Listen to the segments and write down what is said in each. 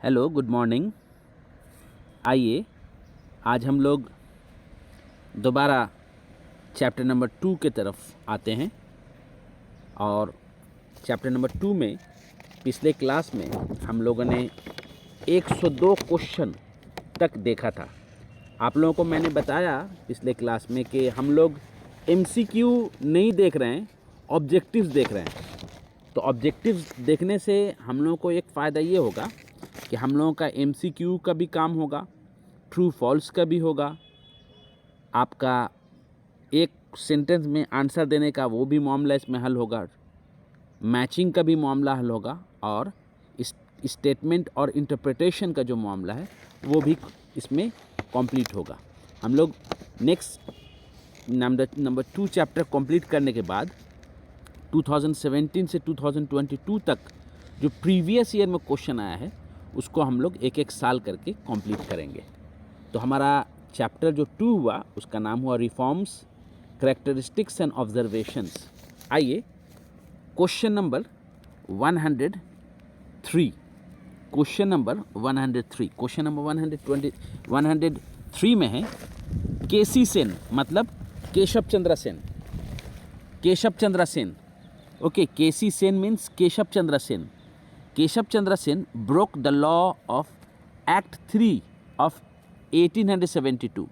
Hello, good morning. आइए आज हम लोग दोबारा चैप्टर नंबर 2 के तरफ आते हैं। और चैप्टर नंबर 2 में पिछले क्लास में हम लोगों ने 102 क्वेश्चन तक देखा था। आप लोगों को मैंने बताया पिछले क्लास में कि हम लोग एमसीक्यू नहीं देख रहे हैं, ऑब्जेक्टिव्स देख रहे हैं। तो ऑब्जेक्टिव्स देखने से हम लोगों को एक फ़ायदा ये होगा कि हम लोगों का एमसीक्यू का भी काम होगा, ट्रू फॉल्स का भी होगा, आपका एक सेंटेंस में आंसर देने का वो भी मामला इसमें हल होगा, मैचिंग का भी मामला हल होगा, और स्टेटमेंट और इंटरप्रिटेशन का जो मामला है वो भी इसमें कंप्लीट होगा। हम लोग नेक्स्ट नंबर 2 चैप्टर कंप्लीट करने के बाद 2017 से 2022 तक जो प्रीवियस ईयर में क्वेश्चन आया है उसको हम लोग एक एक साल करके कंप्लीट करेंगे। तो हमारा चैप्टर जो 2 हुआ उसका नाम हुआ रिफॉर्म्स, कैरेक्टरिस्टिक्स एंड ऑब्जर्वेशंस। आइए क्वेश्चन नंबर 103 क्वेश्चन नंबर 103 में है केसी सेन, मतलब Keshav Chandra Sen. Keshav Chandra Sen, okay, KC Sen means Keshav Chandra Sen. Keshav Chandra Sen broke the law of Act 3 of 1872।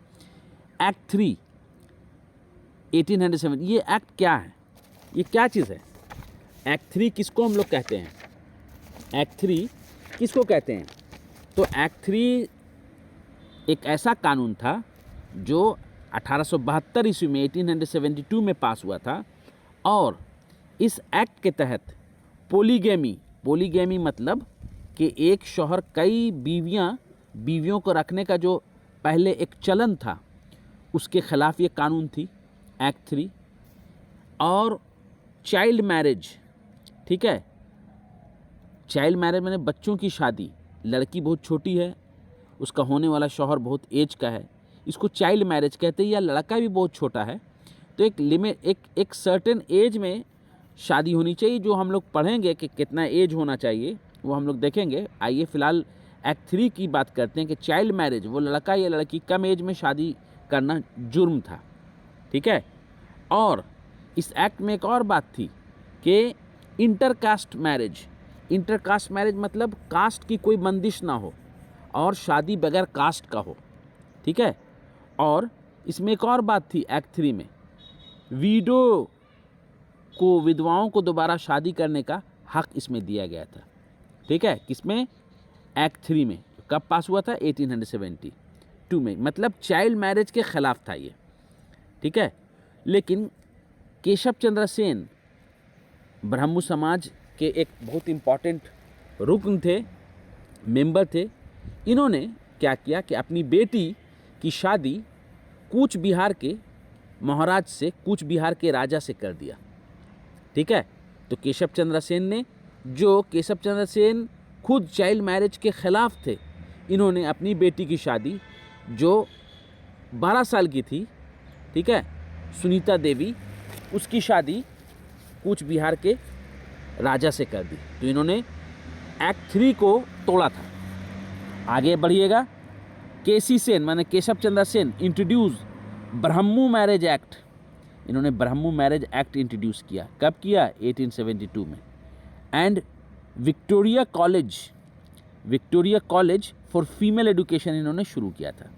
Act 3 1870, ये एक्ट क्या है, ये क्या चीज़ है? एक्ट 3 किसको हम लोग कहते हैं? एक्ट 3 किसको कहते हैं? तो एक्ट 3 एक ऐसा कानून था जो 1872 ईस्वी में 1872 में पास हुआ था। और इस एक्ट के तहत पोलीगेमी मतलब कि एक शौहर कई बीवियों को रखने का जो पहले एक चलन था उसके खिलाफ ये कानून थी, एक्ट 3। और चाइल्ड मैरिज, ठीक है, चाइल्ड मैरिज मैंने बच्चों की शादी, लड़की बहुत छोटी है, उसका होने वाला शौहर बहुत एज का है, इसको चाइल्ड मैरिज कहते हैं। या लड़का भी बहुत छोटा है तो एक लिमिट, एक सर्टेन एज में शादी होनी चाहिए, जो हम लोग पढ़ेंगे कि कितना एज होना चाहिए वो हम लोग देखेंगे। आइए फ़िलहाल एक्ट 3 की बात करते हैं कि चाइल्ड मैरिज, वो लड़का या लड़की कम एज में शादी करना जुर्म था, ठीक है। और इस एक्ट में एक और बात थी कि इंटरकास्ट मैरिज मतलब कास्ट की कोई बंदिश ना हो और शादी बगैर कास्ट का हो, ठीक है। और इसमें एक और बात थी एक्ट 3 में, विधवाओं को दोबारा शादी करने का हक इसमें दिया गया था, ठीक है। किसमें? एक्ट 3 में। कब पास हुआ था? 1872 में, मतलब चाइल्ड मैरिज के खिलाफ था ये, ठीक है। लेकिन केशव चंद्र सेन ब्राह्मण समाज के एक बहुत इम्पॉर्टेंट रुकन थे, मेंबर थे। इन्होंने क्या किया कि अपनी बेटी की शादी कूच बिहार के महाराज से, कूच बिहार के राजा से कर दिया, ठीक है। तो केशव चंद्र सेन खुद चाइल्ड मैरिज के ख़िलाफ़ थे। इन्होंने अपनी बेटी की शादी जो 12 साल की थी, ठीक है, सुनीता देवी, उसकी शादी कूच बिहार के राजा से कर दी। तो इन्होंने एक्ट 3 को तोड़ा था। आगे बढ़िएगा। केसी सेन माने Keshav Chandra Sen introduce ब्राह्मू marriage act. इन्होंने ब्राह्मू मैरिज एक्ट इंट्रोड्यूस किया। कब किया? 1872 में। And Victoria college for female education इन्होंने शुरू किया था।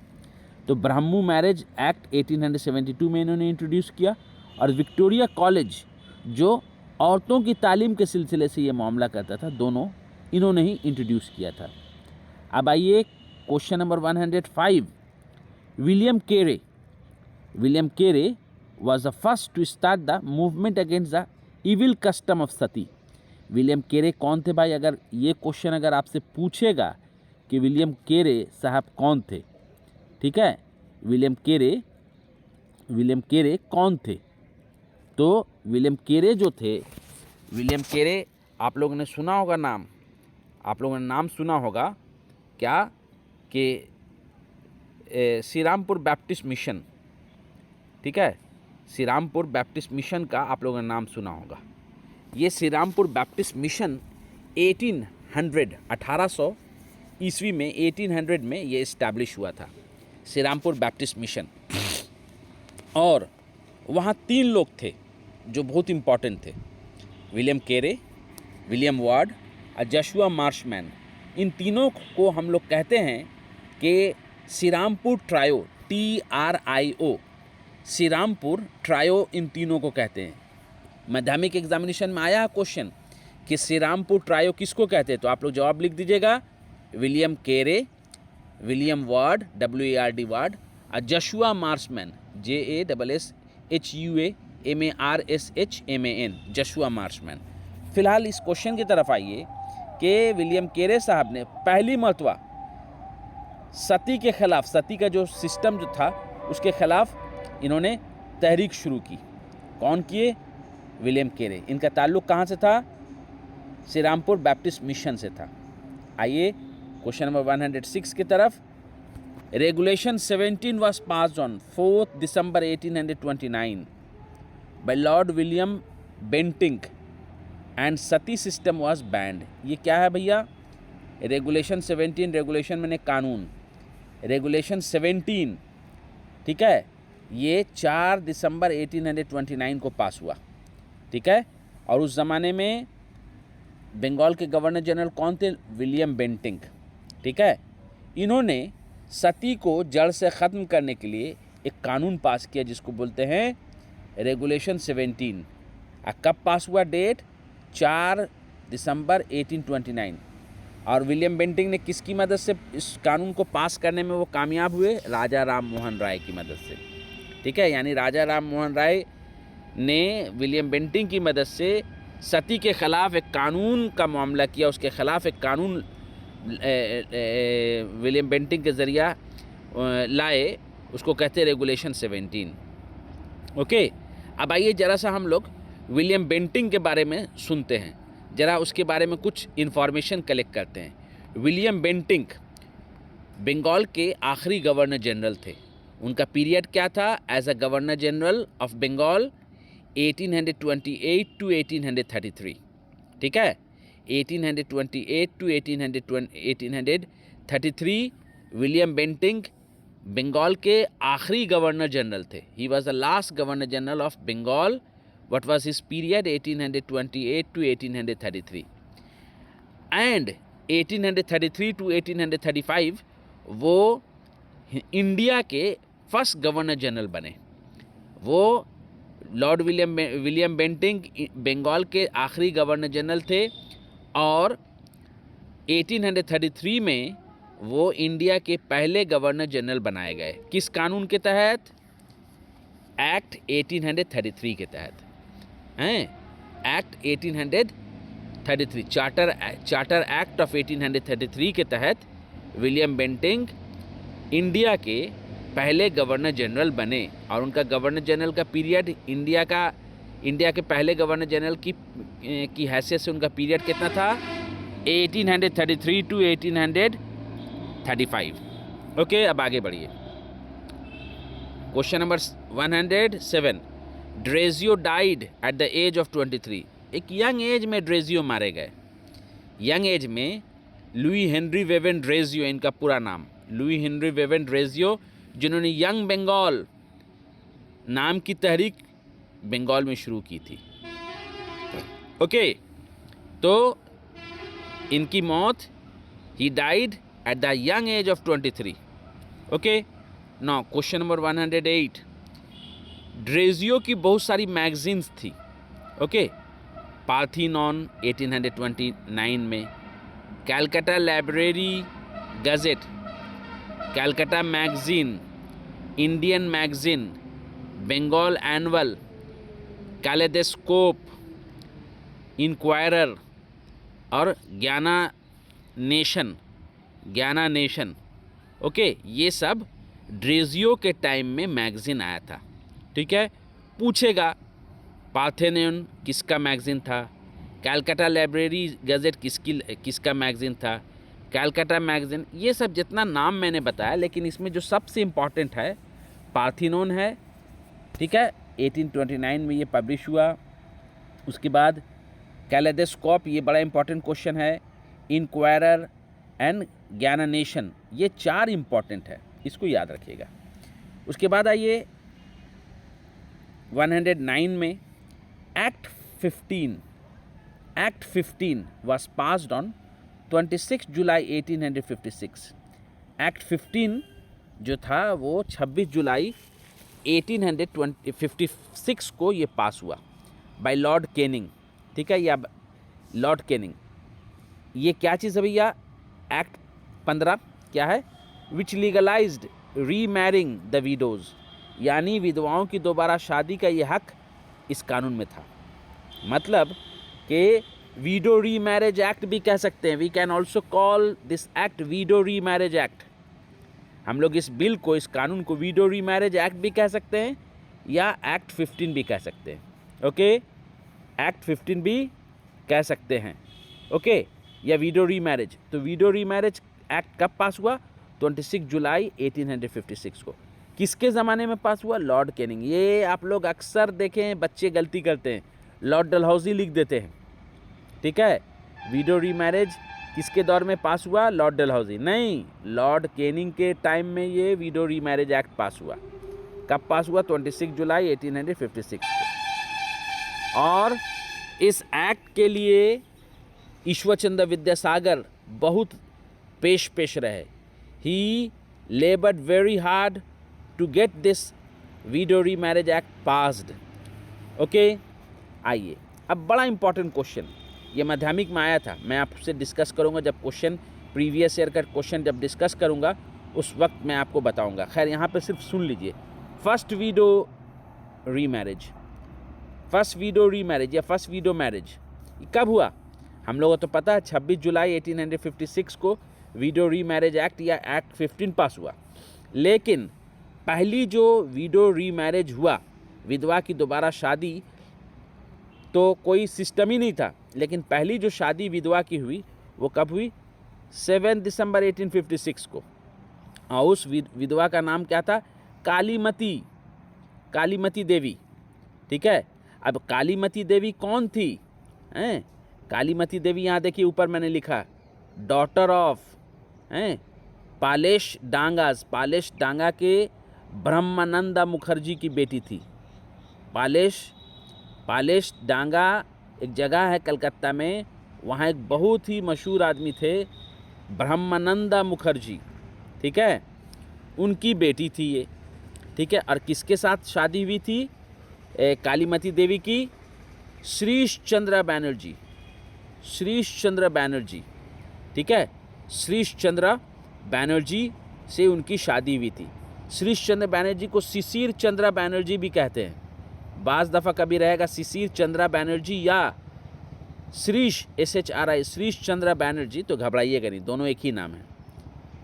तो ब्राह्मू मैरिज एक्ट 1872 में इन्होंने इंट्रोड्यूस किया, और विक्टोरिया कॉलेज जो औरतों की तालीम के सिलसिले से ये मामला करता था, दोनों इन्होंने ही इंट्रोड्यूस किया था। अब आइए क्वेश्चन नंबर 105। विलियम केरे was the first to start the movement against the evil custom of Sati. William केरे कौन थे भाई? अगर ये क्वेश्चन अगर आपसे पूछेगा कि विलियम केरे साहब कौन थे, ठीक है, विलियम केरे कौन थे? तो विलियम केरे जो थे, विलियम केरे आप लोगों ने सुना होगा नाम, आप लोगों ने नाम सुना होगा क्या कि श्रीरामपुर बैप्टिस्ट मिशन, ठीक है, श्रीरामपुर बैप्टिस्ट मिशन का आप लोगों ने नाम सुना होगा। ये श्रीरामपुर बैप्टिस्ट मिशन 1800 ईस्वी में 1800 में ये इस्टेब्लिश हुआ था, श्रीरामपुर बैप्टिस्ट मिशन। और वहाँ 3 लोग थे जो बहुत इम्पॉर्टेंट थे, विलियम केरे, विलियम वार्ड और जशुआ मार्शमैन। इन तीनों को हम लोग कहते हैं कि Srirampur trio, TRIO, Srirampur trio, इन तीनों को कहते हैं। माध्यमिक एग्जामिनेशन में आया क्वेश्चन कि श्रीरामपुर ट्रायो किसको कहते हैं, तो आप लोग जवाब लिख दीजिएगा, विलियम केरे, विलियम वार्ड, WARD वार्ड, और जशुआ मार्शमैन, JASSUAMARSHMAN, जशुआ मार्शमैन। फिलहाल इस क्वेश्चन की तरफ आइए कि विलियम केरे साहब ने पहली मर्तबा सती के खिलाफ, सती का जो सिस्टम जो था उसके खिलाफ इन्होंने तहरीक शुरू की। कौन किए? विलियम केरे। इनका ताल्लुक़ कहाँ से था? श्रीरामपुर बैप्टिस्ट मिशन से था। आइए क्वेश्चन नंबर 106 की तरफ। Regulation 17 was passed on 4th December 1829 by Lord William Bentinck and Sati system was banned। ये क्या है भैया? रेगुलेशन 17, रेगुलेशन मैंने कानून, रेगुलेशन 17, ठीक है, ये 4 दिसंबर 1829 को पास हुआ, ठीक है। और उस ज़माने में बंगाल के गवर्नर जनरल कौन थे? विलियम बेंटिंक, ठीक है। इन्होंने सती को जड़ से ख़त्म करने के लिए एक कानून पास किया जिसको बोलते हैं रेगुलेशन 17। कब पास हुआ? Date 4 December 1829। और विलियम बेंटिंक ने किसकी मदद से इस कानून को पास करने में वो कामयाब हुए? राजा राम मोहन राय की मदद से, ठीक है। यानी राजा राम मोहन राय ने विलियम बेंटिंक की मदद से सती के ख़िलाफ़ एक कानून का मामला किया, उसके ख़िलाफ़ एक कानून विलियम बेंटिंक के ज़रिया लाए, उसको कहते हैं रेगुलेशन 17। ओके, अब आइए ज़रा सा हम लोग विलियम बेंटिंक के बारे में सुनते हैं, ज़रा उसके बारे में कुछ इन्फॉर्मेशन कलेक्ट करते हैं। विलियम बेंटिंक बंगाल के आखिरी गवर्नर जनरल थे। उनका पीरियड क्या था? As a governor general of Bengal 1828 to 1833, ठीक है। 1828 to 1833 विलियम बेंटिंक बंगाल के आखिरी गवर्नर जनरल थे। He was the last governor general of Bengal. What was his period? 1828 to 1833। And 1833 to 1835 वो इंडिया के फर्स्ट गवर्नर जनरल बने। वो लॉर्ड विलियम बेंटिंक बंगाल के आखिरी गवर्नर जनरल थे और 1833 में वो इंडिया के पहले गवर्नर जनरल बनाए गए। किस कानून के तहत? एक्ट 1833 के तहत हैं। एक्ट 1833, चार्टर एक्ट ऑफ 1833 के तहत विलियम बेंटिंक इंडिया के पहले गवर्नर जनरल बने। और उनका गवर्नर जनरल का पीरियड इंडिया के पहले गवर्नर जनरल की हैसियत से उनका पीरियड कितना था? 1833 to 1835। ओके, अब आगे बढ़िए। Question number 107। Derozio died at the age of 23। एक यंग एज में ड्रेजियो मारे गए। यंग एज में लुई हेनरी वेवन ड्रेजियो, इनका पूरा नाम लुई हेनरी वेवन ड्रेजियो, जिन्होंने यंग बंगाल नाम की तहरीक बंगाल में शुरू की थी। ओके, तो इनकी मौत, he died at the young age of 23। Okay, now question number 108। Derozio की बहुत सारी मैगजीन्स थी। ओके, पार्थिनॉन 1829 में, Calcutta library gazette, Calcutta magazine, Indian magazine, Bengal annual, kaleidoscope, enquirer और ज्ञाना नेशन। ओके, ये सब ड्रेजियो के टाइम में मैगजीन आया था, ठीक है। पूछेगा पार्थेनॉन किसका मैगजीन था, कैलकाटा लाइब्रेरी गज़ेट किसका मैगजीन था, कैलकाटा मैगजीन, ये सब जितना नाम मैंने बताया, लेकिन इसमें जो सबसे इम्पॉर्टेंट है पार्थिनॉन है, ठीक है। 1829 में ये पब्लिश हुआ। उसके बाद कैलेडोस्कोप, ये बड़ा इंपॉर्टेंट क्वेश्चन है। इंक्वायरर एंड ज्ञाननेशन, ये 4 इम्पॉर्टेंट है, इसको याद रखिएगा। उसके बाद आइए 109 में act 15 was passed on 26 July 1856। Act 15 जो था वो 26 जुलाई 1856 को ये पास हुआ बाय लॉर्ड कैनिंग, ठीक है, या लॉर्ड कैनिंग। ये क्या चीज़ है भैया? एक्ट 15 क्या है? विच लीगलाइज्ड रीमैरिंग द विडोज़, यानी विधवाओं की दोबारा शादी का ये हक इस कानून में था। मतलब कि वीडो रीमैरिज एक्ट भी कह सकते हैं। We can also call this act widow remarriage act. हम लोग इस बिल को, इस कानून को वीडो रीमैरिज एक्ट भी कह सकते हैं या एक्ट 15 भी कह सकते हैं। ओके, एक्ट 15 भी कह सकते हैं, ओके, या वीडो रीमैरिज। तो वीडो रीमैरिज एक्ट कब पास हुआ? 26 जुलाई 1856 को। किसके ज़माने में पास हुआ? Lord Canning. ये आप लोग अक्सर देखें, बच्चे गलती करते हैं, लॉर्ड डलहौजी लिख देते हैं, ठीक है। वीडो रीमैरिज किसके दौर में पास हुआ? लॉर्ड डलहौजी। नहीं, लॉर्ड कैनिंग के टाइम में ये वीडो रीमैरिज एक्ट पास हुआ। कब पास हुआ? 26 जुलाई 1856 को। और इस एक्ट के लिए ईश्वरचंद्र विद्यासागर बहुत पेश रहे। He laboured very hard to get this widow remarriage act passed. Okay, आइए अब बड़ा इंपॉर्टेंट क्वेश्चन, ये माध्यमिक में आया था, मैं आपसे डिस्कस करूंगा जब क्वेश्चन, प्रीवियस ईयर का क्वेश्चन जब डिस्कस करूंगा उस वक्त मैं आपको बताऊंगा। खैर यहाँ पे सिर्फ सुन लीजिए। फर्स्ट वीडो रीमैरिज या फर्स्ट वीडो मैरिज कब हुआ? हम लोगों को तो पता है 26 जुलाई 1856 को वीडो रीमैरिज एक्ट या एक्ट 15 पास हुआ। लेकिन पहली जो वीडो रीमैरिज हुआ, विधवा की दोबारा शादी, तो कोई सिस्टम ही नहीं था। लेकिन पहली जो शादी विधवा की हुई वो कब हुई? 7 दिसंबर 1856 को। और उस विधवा का नाम क्या था? कालीमती देवी, ठीक है। अब कालीमती देवी कौन थी? कालीमती देवी यहाँ देखिए ऊपर मैंने लिखा, डॉटर ऑफ पालेश डांगा के ब्रह्मानंदा मुखर्जी की बेटी थी। पालेश डांगा एक जगह है कलकत्ता में, वहाँ एक बहुत ही मशहूर आदमी थे, ब्रह्मानंदा मुखर्जी, ठीक है, उनकी बेटी थी ये, ठीक है। और किसके साथ शादी हुई थी कालीमती देवी की? श्रीश चंद्र बैनर्जी, ठीक है, श्रीश चंद्र बैनर्जी से उनकी शादी हुई थी। श्रीश चंद्र बैनर्जी को शिशिर चंद्र बैनर्जी भी कहते हैं। बाज़ दफ़ा कभी रहेगा शिशिर चंद्र बैनर्जी या श्रीश SHRI श्रीश चंद्र बैनर्जी, तो घबराइएगा नहीं, दोनों एक ही नाम है,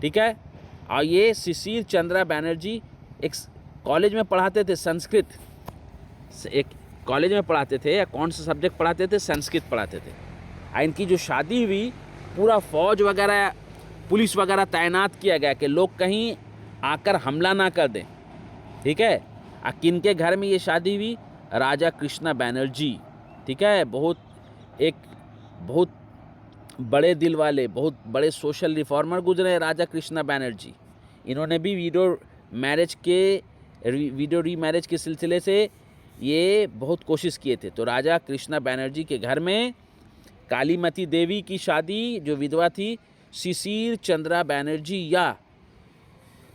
ठीक है। और ये शिशिर चंद्र बैनर्जी एक कॉलेज में पढ़ाते थे संस्कृत, एक कॉलेज में पढ़ाते थे, या कौन सा सब्जेक्ट पढ़ाते थे? संस्कृत पढ़ाते थे। और इनकी जो शादी हुई, पूरा फौज वगैरह, पुलिस वगैरह तैनात किया गया कि लोग कहीं आकर हमला ना कर दें, ठीक है। और किनके घर में ये शादी हुई? राजा कृष्णा बैनर्जी, ठीक है। बहुत बड़े दिल वाले, बहुत बड़े सोशल रिफॉर्मर गुजरे राजा कृष्णा बैनर्जी। इन्होंने भी वीडो रीमैरिज के सिलसिले से ये बहुत कोशिश किए थे। तो राजा कृष्णा बैनर्जी के घर में कालीमती देवी की शादी, जो विधवा थी, शिशिर चंद्र बैनर्जी या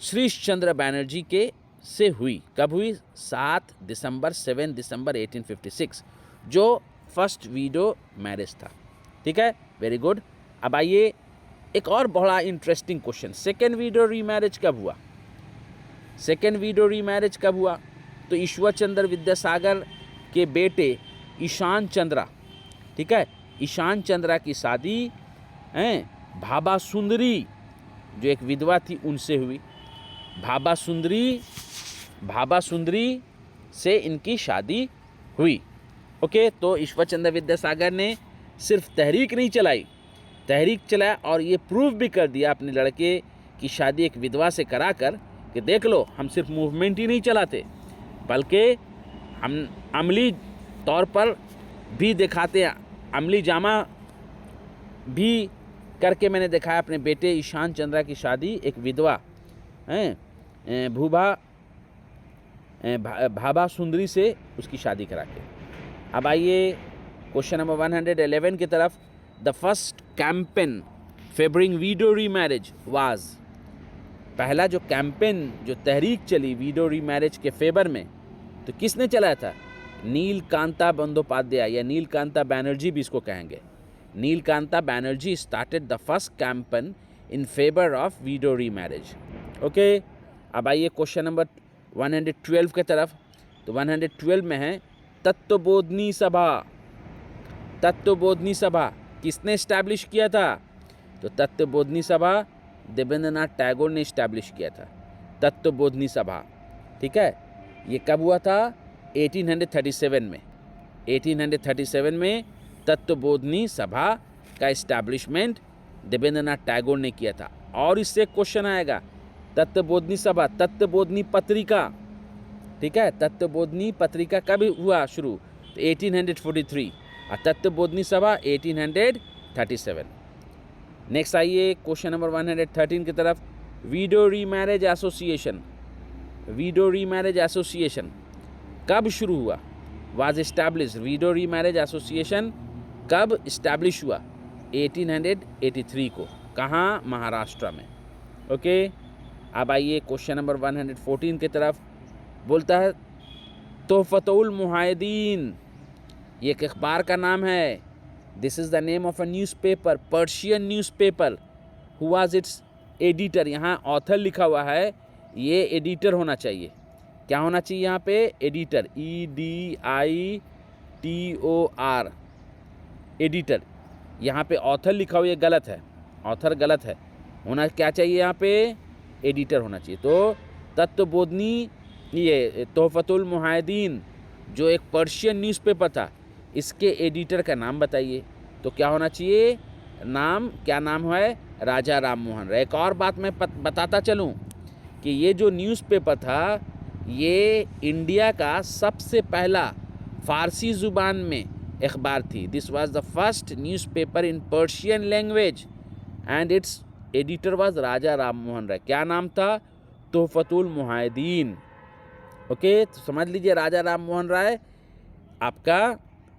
श्रीश चंद्र बैनर्जी के से हुई। कब हुई? 7 दिसंबर 1856, जो फर्स्ट वीडो मैरिज था, ठीक है। Very good. अब आइए एक और बड़ा interesting question, second widow remarriage कब हुआ? तो ईश्वरचंद्र विद्यासागर के बेटे ईशान चंद्रा, ठीक है, ईशान चंद्रा की शादी भाबा सुंदरी, जो एक विधवा थी, उनसे हुई। भाबा सुंदरी से इनकी शादी हुई। ओके, तो ईश्वरचंद्र विद्यासागर ने सिर्फ तहरीक नहीं चलाई, तहरीक चलाया और ये प्रूव भी कर दिया अपने लड़के की शादी एक विधवा से कराकर कि देख लो, हम सिर्फ मूवमेंट ही नहीं चलाते बल्कि हम अमली तौर पर भी दिखाते हैं, अमली जामा भी करके मैंने देखा है अपने बेटे ईशान चंद्रा की शादी एक विधवा हैं भाभा सुंदरी से उसकी शादी करा के। अब आइए क्वेश्चन नंबर 111 की तरफ। The first campaign favouring widow remarriage was, पहला जो कैंपेन जो तहरीक चली वीडो रीमैरिज के फेवर में, तो किसने चलाया था? नीलकांता बंदोपाध्याय या नीलकांता बैनर्जी भी इसको कहेंगे। Nilkantha Banerjee started the first campaign in favour of widow remarriage. Okay, अब आइए क्वेश्चन नंबर 112 के तरफ। तो 112 में है तत्वबोधनी सभा। तत्वबोधनी सभा किसने इस्टेब्लिश किया था? तो तत्वबोधनी सभा देवेंद्रनाथ टैगोर ने इस्टेब्लिश किया था, तत्वबोधनी सभा। ठीक है, ये कब हुआ था? 1837 में। 1837 में तत्वबोधनी सभा का इस्टेब्लिशमेंट देवेंद्रनाथ टैगोर ने किया था। और इससे क्वेश्चन आएगा, तत्वबोधनी सभा, तत्वबोधनी पत्रिका, ठीक है, तत्वबोधनी पत्रिका कब हुआ शुरू? तो 1843 और तत्वबोधनी सभा 1837। नेक्स्ट आइए क्वेश्चन नंबर 113 की तरफ। Widow remarriage association, widow remarriage association कब शुरू हुआ? Was establish, widow remarriage association कब इस्टेब्लिश हुआ? 1883 को। कहाँ? महाराष्ट्र में। ओके, अब आइए क्वेश्चन नंबर 114 की तरफ। बोलता है तोहफतुल मुहायदीन, ये एक अखबार का नाम है। This is the name of a newspaper, Persian newspaper. Who was it's editor? यहाँ ऑथर लिखा हुआ है, ये एडिटर होना चाहिए। क्या होना चाहिए यहाँ पे? Editor, EDITOR, editor. यहाँ पे ऑथर लिखा हुआ, ये गलत है, ऑथर गलत है, होना क्या चाहिए यहाँ पे? एडिटर होना चाहिए। तो तत्वबोधनी, ये तोहफतुल मुहायदीन जो एक पर्शियन न्यूज़पेपर था, इसके एडिटर का नाम बताइए। तो क्या होना चाहिए नाम? क्या नाम है? राजा राम मोहन राय। एक और बात मैं बताता चलूँ कि ये जो न्यूज़पेपर था, ये इंडिया का सबसे पहला फ़ारसी ज़ुबान में अखबार थी। This was the first newspaper in Persian language and its editor was Raja Ram Mohan Roy. क्या नाम था? तोहफतुल मुहायदीन। ओके, तो समझ लीजिए राजा राम मोहन राय आपका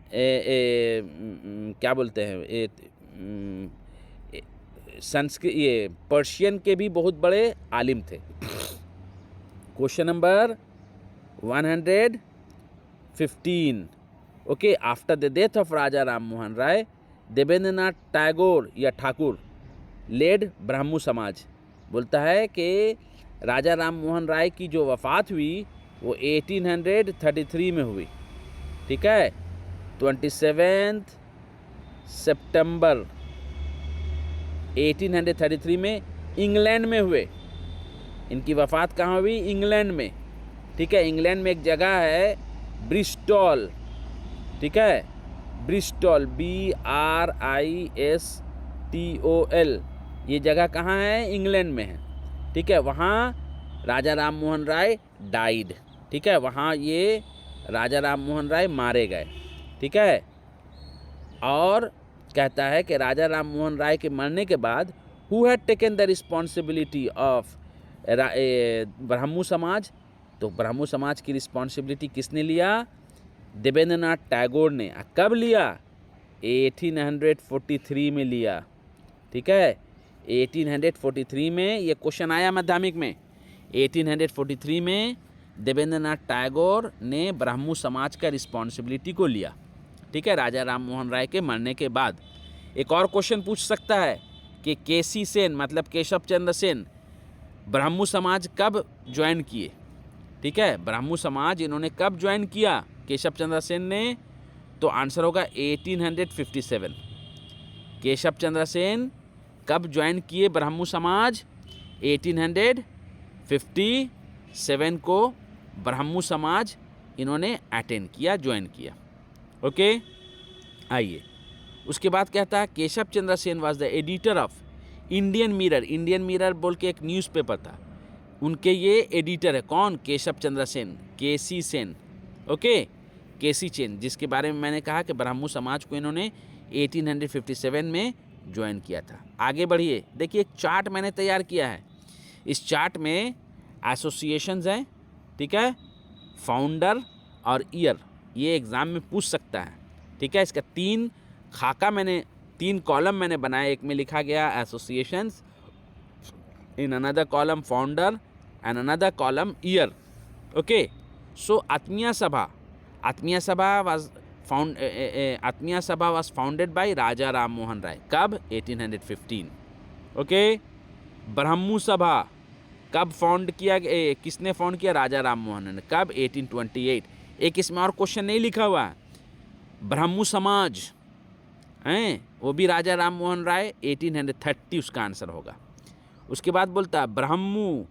क्या बोलते हैं, संस्कृत, ये पर्शियन के भी बहुत बड़े आलिम थे। Question number 115। Okay, after the death of Raja Ram Mohan Roy, Debendranath Tagore या ठाकुर लेड ब्राह्मू समाज। बोलता है कि राजा राम मोहन राय की जो वफ़ात हुई वो 1833 में हुई। ठीक है, 27 सितंबर 1833 में इंग्लैंड में हुए। इनकी वफ़ात कहाँ हुई? इंग्लैंड में। ठीक है, इंग्लैंड में एक जगह है ब्रिस्टॉल। ठीक है, ब्रिस्टॉल, BRISTOL, ये जगह कहाँ है? इंग्लैंड में है। ठीक है, वहाँ राजा राम मोहन राय डाइड। ठीक है, वहाँ ये राजा राम मोहन राय मारे गए। ठीक है, और कहता है कि राजा राम मोहन राय के मरने के बाद who had taken the responsibility of Brahmo Samaj? तो ब्राह्मू समाज की रिस्पॉन्सिबिलिटी किसने लिया? देवेंद्रनाथ टैगोर ने। कब लिया? 1843 में लिया। ठीक है, 1843 में ये क्वेश्चन आया माध्यमिक में। 1843 में देवेंद्रनाथ टैगोर ने ब्राह्मू समाज का रिस्पॉन्सिबिलिटी को लिया। ठीक है, राजा राम मोहन राय के मरने के बाद। एक और क्वेश्चन पूछ सकता है कि केसी सेन मतलब केशव चंद्र सेन ब्राह्मू समाज कब ज्वाइन किए? ठीक है, ब्राह्मू समाज इन्होंने कब ज्वाइन किया केशव चंद्र सेन ने? तो आंसर होगा 1857। केशव चंद्र सेन कब ज्वाइन किए ब्राह्मू समाज? 1857 को ब्राह्मू समाज इन्होंने अटेंड किया, ज्वाइन किया। ओके, आइए उसके बाद कहता है Keshav Chandra Sen was the editor of Indian mirror. Indian mirror बोल के एक न्यूज़पेपर था, उनके ये एडिटर है। कौन? केशव चंद्र सेन, केसी सेन। ओके, केसी सेन, जिसके बारे में मैंने कहा कि ब्राह्मू समाज को इन्होंने 1857 में ज्वाइन किया था। आगे बढ़िए, देखिए एक चार्ट मैंने तैयार किया है। इस चार्ट में एसोसिएशंस हैं, ठीक है, फाउंडर और ईयर, ये एग्ज़ाम में पूछ सकता है, ठीक है। इसका 3 खाका मैंने 3 कॉलम मैंने बनाया। एक में लिखा गया associations, in another column founder and another column year. Okay, so Atmiya Sabha was founded by Raja Ram Mohan Roy. कब? 1815। ओके, ब्रह्मो सभा कब फाउंड किया, किसने फाउंड किया? राजा राम मोहन ने। कब? 1828। एक इसमें और क्वेश्चन नहीं लिखा हुआ है, ब्रह्मो समाज हैं, वो भी राजा राम मोहन राय, 1830 उसका आंसर होगा। उसके बाद बोलता है ब्रह्मो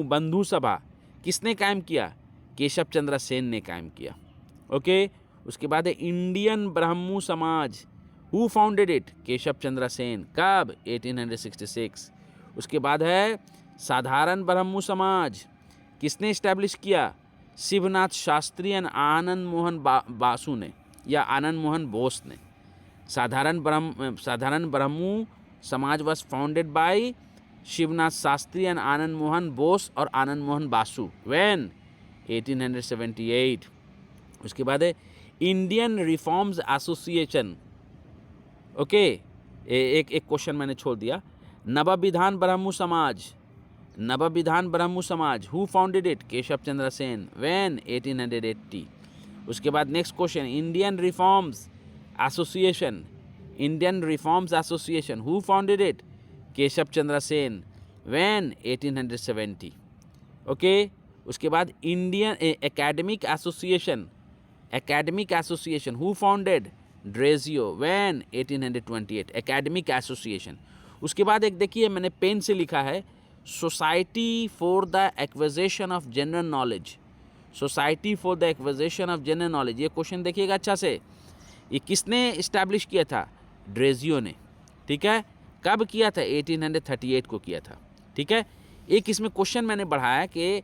बंधु सभा किसने कायम किया? केशव चंद्र सेन ने कायम किया। ओके, उसके बाद है Indian Brahmo Samaj, who founded it? Keshav Chandra Sen. कब? 1866। उसके बाद है साधारण ब्रह्मो समाज, किसने इस्टेब्लिश किया? शिवनाथ शास्त्री एंड आनंद मोहन बासु ने या आनंद मोहन बोस ने। Sadharan Brahmo Samaj was founded by Shivnath Shastri and Anand Mohan Bose और आनंद मोहन बासु। व्हेन? 1878। उसके बाद है इंडियन रिफॉर्म्स एसोसिएशन। ओके, एक क्वेश्चन मैंने छोड़ दिया। Navavidhan Brahmo Samaj, who founded it? Keshav Chandra Sen. When? 1880। उसके बाद next question, Indian reforms association, who founded it? Keshav Chandra Sen. When? 1870। Okay, उसके बाद Indian academic association, who founded? Derozio. When? 1828। Academic association. उसके बाद एक देखिए मैंने पेन से लिखा है, society for the acquisition of general knowledge. ये क्वेश्चन देखिएगा अच्छा से, ये किसने इस्टेब्लिश किया था? ड्रेजियो ने, ठीक है। कब किया था? 1838 को किया था, ठीक है। एक इसमें क्वेश्चन मैंने बढ़ाया कि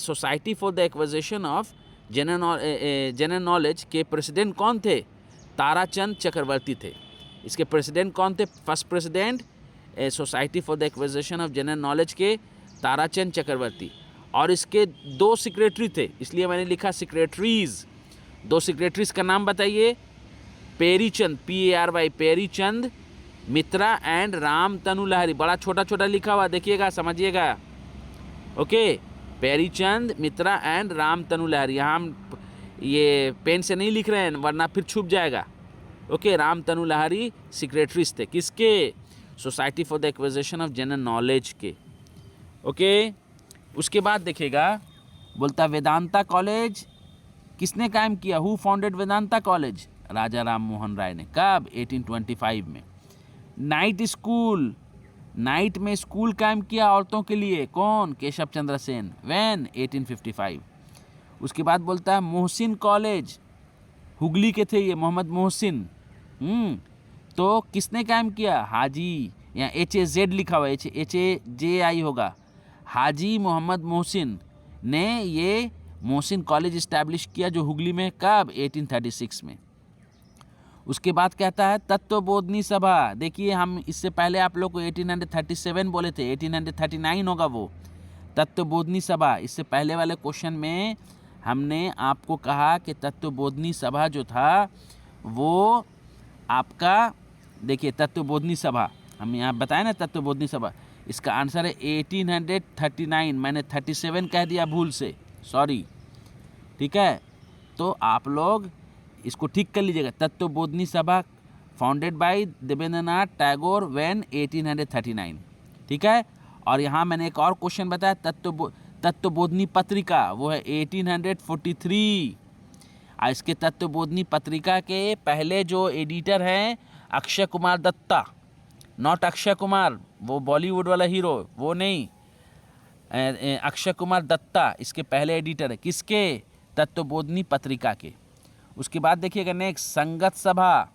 society for the acquisition of general knowledge के प्रेसिडेंट कौन थे? ताराचंद चक्रवर्ती थे। इसके प्रेसिडेंट कौन थे? First president society for the acquisition of general knowledge के ताराचंद चक्रवर्ती, और इसके 2 सेक्रेटरी थे, इसलिए मैंने लिखा सेक्रेटरीज। 2 सेक्रेटरीज का नाम बताइए। पेरीचंद, PARY, पेरीचंद Mitra and Ram Tanu लहरी। बड़ा छोटा छोटा लिखा हुआ, देखिएगा, समझिएगा। Okay, पेरीचंद Mitra and Ram Tanu लहरी। यहाँ हम ये पेन से नहीं लिख रहे हैं वरना फिर छुप जाएगा। ओके, राम तनु लहरी सेक्रेटरीज थे, किसके? Society for the acquisition of general knowledge के। ओके, उसके बाद देखिएगा, बोलता वेदांता कॉलेज किसने कायम किया? Who founded Vedanta college? Raja Ram Mohan Roy ने। कब? 1825 में। नाइट में स्कूल कायम किया औरतों के लिए, कौन? केशव चंद्र सेन। व्हेन? 1855। उसके बाद बोलता है मोहसिन कॉलेज, हुगली के थे ये, मोहम्मद मोहसिन। तो किसने कायम किया? हाजी, यहाँ HAZ लिखा हुआ है, HAJI होगा, हाजी मोहम्मद मोहसिन ने ये मोहसिन कॉलेज इस्टेब्लिश किया, जो हुगली में। कब? 1836 में। उसके बाद कहता है तत्वबोधनी सभा। देखिए, हम इससे पहले आप लोग को 1837 बोले थे, 1839 होगा वो तत्वबोधनी सभा। इससे पहले वाले क्वेश्चन में हमने आपको कहा कि तत्वबोधनी सभा जो था वो आपका, देखिए तत्वबोधनी सभा हम यहाँ बताए ना, तत्वबोधनी सभा, इसका आंसर है 1839। मैंने 37 कह दिया भूल से, सॉरी, ठीक है। तो आप लोग इसको ठीक कर लीजिएगा। Tattvabodhini Sabha founded by Debendranath Tagore when 1839, ठीक है। और यहाँ मैंने एक और क्वेश्चन बताया, तत्वबोधनी पत्रिका, वो है 1843। और इसके तत्वबोधनी पत्रिका के पहले जो एडिटर हैं अक्षय कुमार दत्ता, नॉट अक्षय कुमार वो बॉलीवुड वाला हीरो, वो नहीं, अक्षय कुमार दत्ता इसके पहले एडिटर है। किसके? तत्वबोधनी पत्रिका के। उसके बाद देखिएगा नेक्स्ट, संगत सभा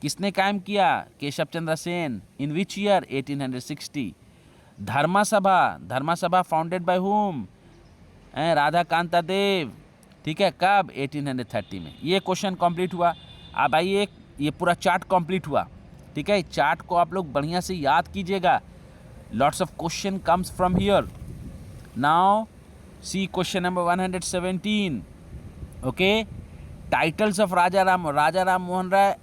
किसने कायम किया? केशव चंद्र सेन। इन विच ईयर? 1860। धर्मा सभा founded by whom? Radha Kanta देव, ठीक है। कब? 1830 में। ये क्वेश्चन कंप्लीट हुआ। अब आइए ये पूरा चार्ट कंप्लीट हुआ, ठीक है। चार्ट को आप लोग बढ़िया से याद कीजिएगा। Lots of question comes from here. Now see question number 117। Okay, titles of Raja Ram Mohan Roy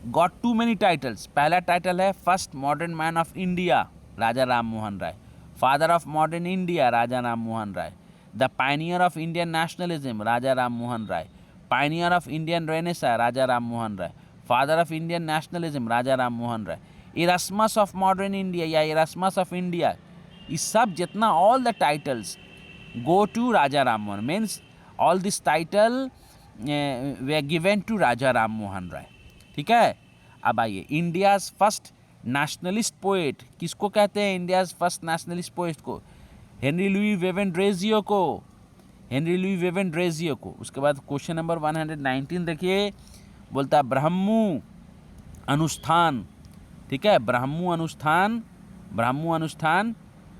got too many titles. पहला टाइटल है first modern man of India, Raja Ram Mohan Roy. Father of modern India, Raja Ram Mohan Roy. The pioneer of Indian nationalism, Raja Ram Mohan Roy. Pioneer of Indian renaissance, Raja Ram Mohan Roy. Father of Indian nationalism, Raja Ram Mohan Rai. Erasmus of modern India या Erasmus of India, ये सब जितना all the titles go to Raja Ram Mohan, means all this title they given to Raja Ram Mohan Roy, ठीक है। अब आइए, India's first nationalist poet किसको कहते हैं? इंडियाज़ फर्स्ट नेशनलिस्ट पोएट को हेनरी लुई वेवेंड्रेजियो को, हेनरी लुई वेवेंड्रेजियो को। उसके बाद क्वेश्चन नंबर 119 देखिए, बोलता है ब्रह्मु अनुष्ठान, ठीक है। ब्रह्मु अनुष्ठान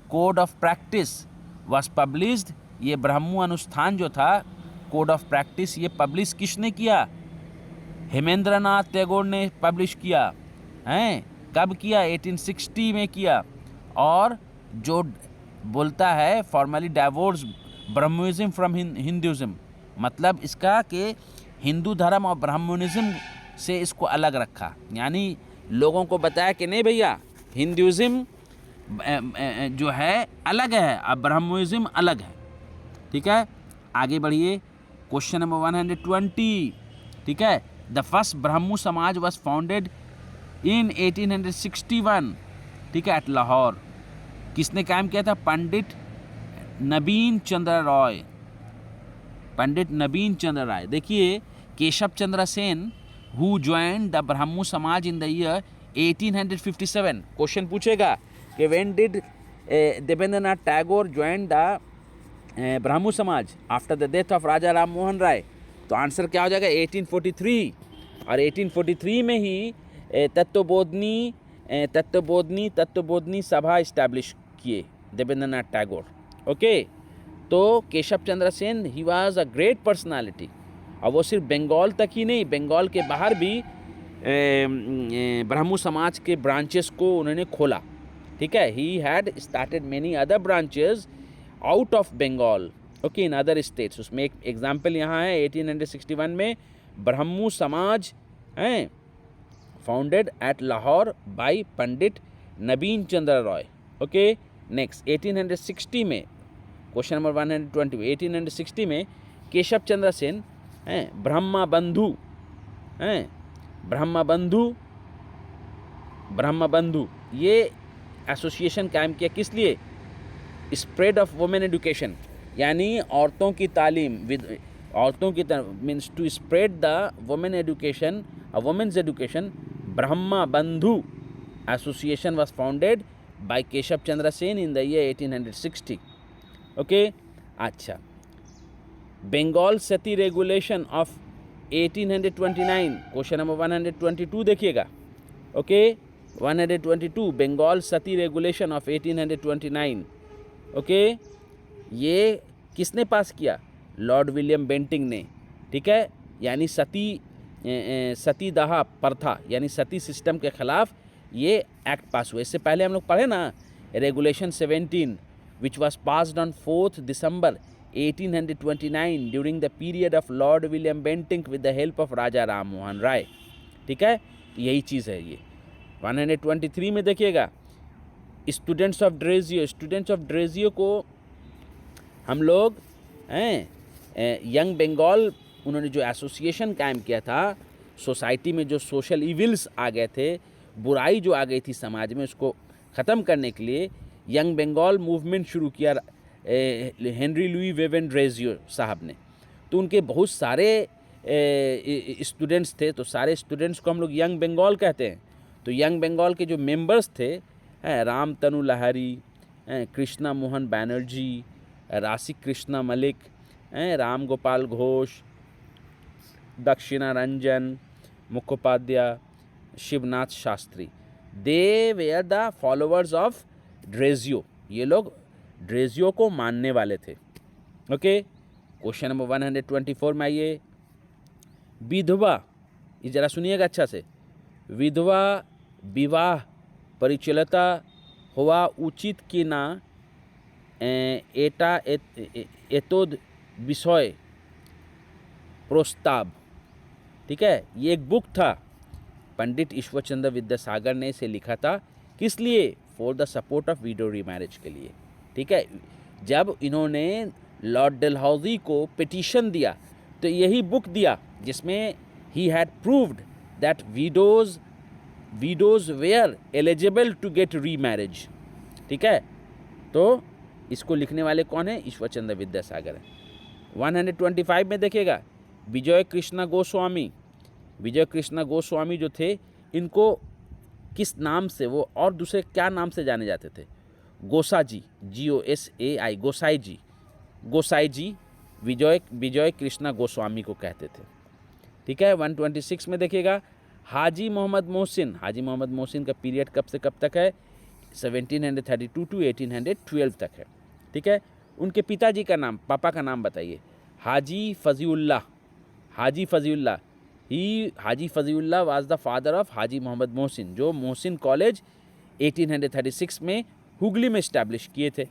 code of practice was published. ये ब्रह्मु अनुष्ठान जो था, कोड ऑफ प्रैक्टिस, ये पब्लिश किसने किया? हेमेंद्रनाथ टैगोर ने पब्लिश किया हैं। कब किया? 1860 में किया। और जो बोलता है फॉर्मली डाइवोर्स ब्रह्मोनिज्म फ्रॉम हिंदुइज्म, मतलब इसका कि हिंदू धर्म और ब्राह्मणिज्म से इसको अलग रखा, यानी लोगों को बताया कि नहीं भैया, हिंदुइज्म जो है अलग है और ब्राह्मणिज्म अलग है, ठीक है। आगे बढ़िए, क्वेश्चन नंबर 120, ठीक है। The first Brahmo Samaj was founded in 1861, ठीक है, एट लाहौर। किसने कायम किया था? पंडित नवीन चंद्र रॉय, पंडित नवीन चंद्र राय। देखिए, Keshav Chandra Sen who joined the Brahmo Samaj in the year 1857। Question पूछेगा कि when did Debendranath Tagore join the Brahmo Samaj after the death of Raja Ram Mohan Roy? तो आंसर क्या हो जाएगा? 1843। और 1843 में ही तत्वबोधनी सभा इस्टेब्लिश किए देवेंद्रनाथ टैगोर। ओके, तो Keshav Chandra Sen he was a great personality, और वो सिर्फ बंगाल तक ही नहीं, बंगाल के बाहर भी ब्रह्मो समाज के ब्रांचेस को उन्होंने खोला, ठीक है। He had started many other branches out of Bengal, okay, in other states. उसमें एक एग्जाम्पल यहाँ है, 1861 में ब्रह्मो समाज हैं फाउंडेड एट लाहौर बाय पंडित नवीन चंद्र रॉय। ओके, नेक्स्ट 1860 में, क्वेश्चन नंबर 120, 1860 में केशव चंद्र सेन हैं ब्रह्मबंधु ये एसोसिएशन कायम किया। किस लिए? स्प्रेड ऑफ वुमेन एजुकेशन, यानी औरतों की तालीम, औरतों की means to spread the women education, women's education. Brahmabandhu association was founded by Keshav Chandra Sen in the year 1860। Okay, अच्छा, Bengal sati regulation of 1829, question number 122 देखिएगा। Okay, 122 Bengal sati regulation of 1829। Okay, ये किसने पास किया? लॉर्ड विलियम बेंटिंग ने, ठीक है। यानी सतीदाह प्रथा, यानी सती सिस्टम के खिलाफ ये एक्ट पास हुआ। इससे पहले हम लोग पढ़े ना, regulation 17 which was passed on 4 December 1829 during the period of Lord William Bentinck with the help of Raja Ram Mohan Roy, ठीक है। यही चीज़ है ये। 123 में देखिएगा, स्टूडेंट्स ऑफ ड्रेजियो को हम लोग यंग बंगाल, उन्होंने जो एसोसिएशन कायम किया था, सोसाइटी में जो सोशल इविल्स आ गए थे, बुराई जो आ गई थी समाज में, उसको ख़त्म करने के लिए यंग बंगाल मूवमेंट शुरू किया हेनरी लुई वेवेंड्रेजियो साहब ने। तो उनके बहुत सारे स्टूडेंट्स थे, तो सारे स्टूडेंट्स को हम लोग यंग बंगाल कहते हैं। तो यंग बंगाल के जो मेंबर्स थे, राम तनु लहारी, कृष्णा मोहन बैनर्जी, राशि कृष्णा मलिक, राम गोपाल घोष, दक्षिणा रंजन मुखोपाध्याय, शिवनाथ शास्त्री, दे वेयर द फॉलोअर्स ऑफ ड्रेजियो। ये लोग ड्रेजियो को मानने वाले थे। ओके, क्वेश्चन नंबर 124 में आइए, विधवा, ये जरा सुनिएगा अच्छा से, विधवा विवाह परिचलता हुआ उचित कि ना एटा एतोद विषय प्रस्ताव। ठीक है, ये एक बुक था, पंडित ईश्वर चंद्र विद्यासागर ने इसे लिखा था, किस लिए? For the support of window remarriage के लिए। ठीक है, जब इन्होंने लॉर्ड डलहौजी को पिटीशन दिया तो यही बुक दिया जिसमें he had proved that widows were eligible to get remarriage. ठीक है, तो इसको लिखने वाले कौन है? ईश्वर चंद्र विद्यासागर है। 125 में देखिएगा, विजय कृष्णा गोस्वामी। विजय कृष्णा गोस्वामी जो थे, इनको किस नाम से, वो और दूसरे क्या नाम से जाने जाते थे? गोसाजी, GOSAI, गोसाई जी। गोसाई जी विजय कृष्णा गोस्वामी को कहते थे। ठीक है, 126 में देखिएगा, हाजी मोहम्मद मोहसिन। हाजी मोहम्मद मोहसिन का पीरियड कब से कब तक है? 1732 टू 1812 तक है। ठीक है, उनके पिताजी का नाम, पापा का नाम बताइए। हाजी फजीउल्लाह। हाजी फजीउल्लाह हाजी फजीउल्लाह वाज द फादर ऑफ हाजी मोहम्मद मोहसिन, जो मोहसिन कॉलेज 1836 में हुगली में इस्टेब्लिश किए थे।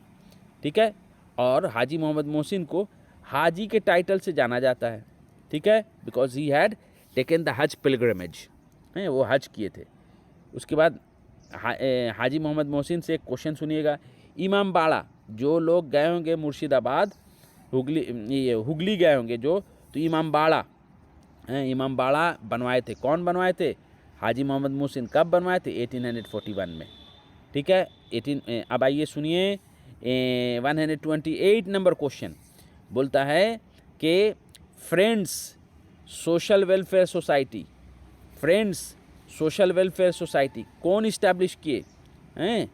ठीक है, और हाजी मोहम्मद मोहसिन को हाजी के टाइटल से जाना जाता है। ठीक है, because he had taken the हज पिलग्रिमेज, वो हज किए थे। उसके बाद हाजी मोहम्मद मोहसिन से एक क्वेश्चन सुनिएगा, इमाम बाड़ा, जो लोग गए होंगे मुर्शिदाबाद, हुगली गए होंगे जो, तो इमाम बाड़ा बनवाए थे। कौन बनवाए थे? हाजी मोहम्मद मोहसिन। कब बनवाए थे? 1841 में। ठीक है, अब आइए सुनिए 128 नंबर क्वेश्चन। बोलता है कि friends social welfare society, friends social welfare society कौन इस्टेब्लिश किए हैं?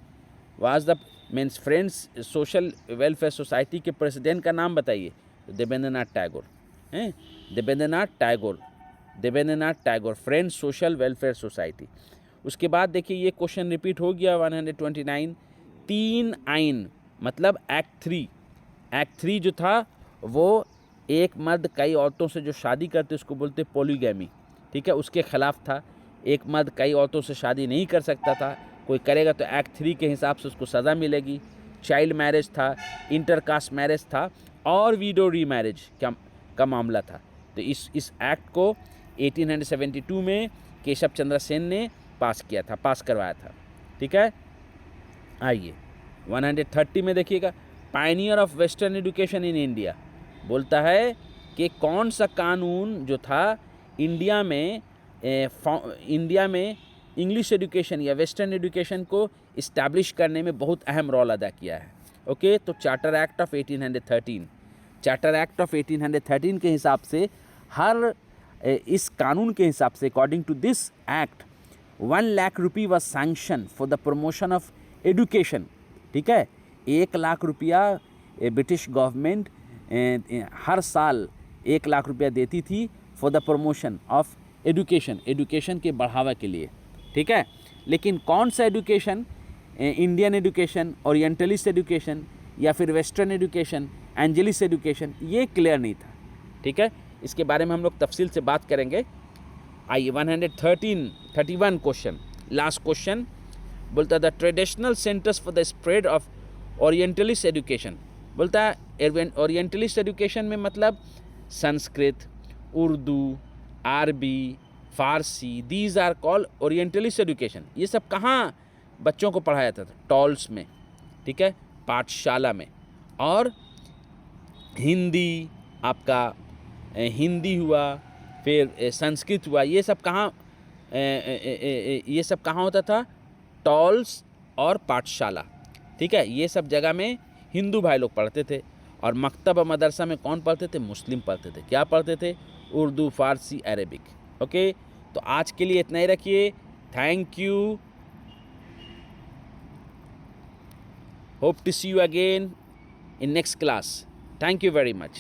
Was the means friends social welfare society के प्रेसिडेंट का नाम बताइए। देवेंद्रनाथ टैगोर हैं, Debendranath Tagore, friends social welfare society. उसके बाद देखिए ये क्वेश्चन रिपीट हो गया 129, 3 आइन मतलब एक्ट 3 जो था वो एक मर्द कई औरतों से जो शादी करते उसको बोलते पॉलीगैमी। ठीक है, उसके खिलाफ था। एक मर्द कई औरतों से शादी नहीं कर सकता था, कोई करेगा तो एक्ट 3 के हिसाब से उसको सज़ा मिलेगी। चाइल्ड मैरिज था, इंटरकास्ट मैरिज था और वीडो रीमैरिज का मामला था। तो इस एक्ट को 1872 में केशव चंद्र सेन ने पास करवाया था। ठीक है, आइए 130 में देखिएगा, Pioneer of western education in India. बोलता है कि कौन सा कानून जो था इंडिया में इंग्लिश एजुकेशन या वेस्टर्न एजुकेशन को इस्टेब्लिश करने में बहुत अहम रोल अदा किया है। ओके, तो चार्टर एक्ट ऑफ 1813 के हिसाब से इस कानून के हिसाब से according to this act 1 lakh rupee was sanction for the promotion of education. ठीक है, 1 लाख रुपया ब्रिटिश गवर्नमेंट हर साल 1 लाख रुपया देती थी for the promotion of education के बढ़ावा के लिए। ठीक है, लेकिन कौन सा education? Indian education, orientalist education या फिर वेस्टर्न एडुकेशन, एंजेलिस्ट एडुकेशन, ये क्लियर नहीं था। ठीक है, इसके बारे में हम लोग तफसील से बात करेंगे। आइए 131 क्वेश्चन, लास्ट क्वेश्चन। बोलता है the traditional centres for the spread of orientalist education. बोलता है ओरिएंटलिस्ट एडुकेशन में मतलब संस्कृत, उर्दू, अरबी, फारसी, these are called orientalist education. ये सब कहाँ बच्चों को पढ़ाया जाता था? टॉल्स में। ठीक है, पाठशाला में। और हिंदी, आपका हिंदी हुआ, फिर संस्कृत हुआ, ये सब कहाँ होता था? टॉल्स और पाठशाला। ठीक है, ये सब जगह में हिंदू भाई लोग पढ़ते थे। और मकतब और मदरसा में कौन पढ़ते थे? मुस्लिम पढ़ते थे। क्या पढ़ते थे? उर्दू, फारसी, अरेबिक। ओके, तो आज के लिए इतना ही रखिए। Thank you. Hope to see you again in next class. Thank you very much.